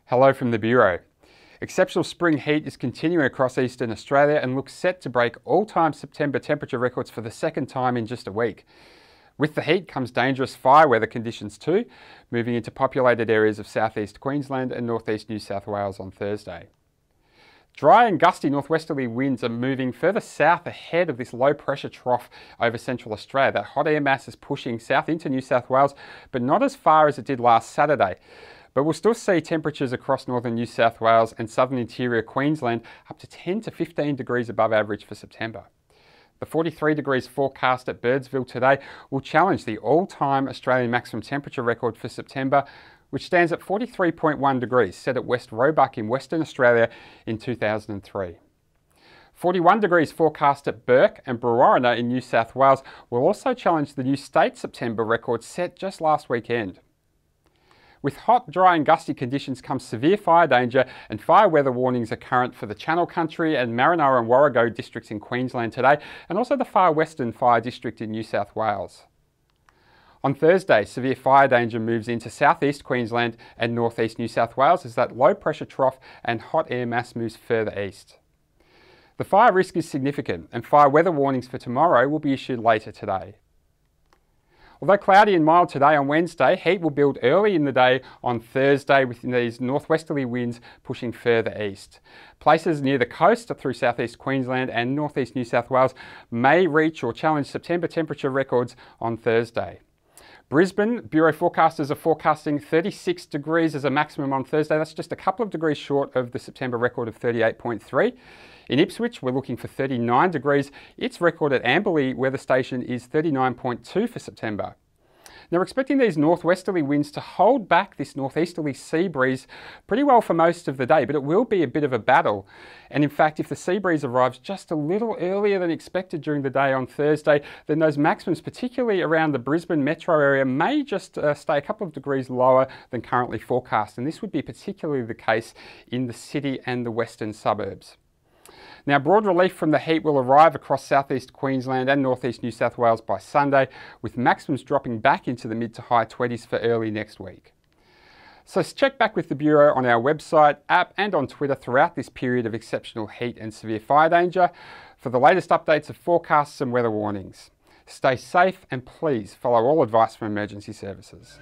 Hello from the Bureau. Exceptional spring heat is continuing across eastern Australia and looks set to break all-time September temperature records for the second time in just a week. With the heat comes dangerous fire weather conditions too, moving into populated areas of southeast Queensland and northeast New South Wales on Thursday. Dry and gusty northwesterly winds are moving further south ahead of this low pressure trough over central Australia. That hot air mass is pushing south into New South Wales, but not as far as it did last Saturday. But we'll still see temperatures across northern New South Wales and southern interior Queensland up to 10 to 15 degrees above average for September. The 43 degrees forecast at Birdsville today will challenge the all-time Australian maximum temperature record for September, which stands at 43.1 degrees, set at West Roebuck in Western Australia in 2003. 41 degrees forecast at Bourke and Brewarrina in New South Wales will also challenge the new state September record set just last weekend. With hot, dry and gusty conditions comes severe fire danger, and fire weather warnings are current for the Channel Country and Marinara and Warrego districts in Queensland today, and also the Far Western Fire District in New South Wales. On Thursday, severe fire danger moves into southeast Queensland and northeast New South Wales as that low pressure trough and hot air mass moves further east. The fire risk is significant, and fire weather warnings for tomorrow will be issued later today. Although cloudy and mild today on Wednesday, heat will build early in the day on Thursday with these northwesterly winds pushing further east. Places near the coast through southeast Queensland and northeast New South Wales may reach or challenge September temperature records on Thursday. Brisbane, Bureau forecasters are forecasting 36 degrees as a maximum on Thursday. That's just a couple of degrees short of the September record of 38.3. In Ipswich, we're looking for 39 degrees. Its record at Amberley weather station is 39.2 for September. Now, we're expecting these northwesterly winds to hold back this northeasterly sea breeze pretty well for most of the day, but it will be a bit of a battle. And in fact, if the sea breeze arrives just a little earlier than expected during the day on Thursday, then those maximums, particularly around the Brisbane metro area, may just stay a couple of degrees lower than currently forecast. And this would be particularly the case in the city and the western suburbs. Now, broad relief from the heat will arrive across southeast Queensland and northeast New South Wales by Sunday, with maximums dropping back into the mid to high 20s for early next week. So check back with the Bureau on our website, app and on Twitter throughout this period of exceptional heat and severe fire danger for the latest updates of forecasts and weather warnings. Stay safe and please follow all advice from emergency services.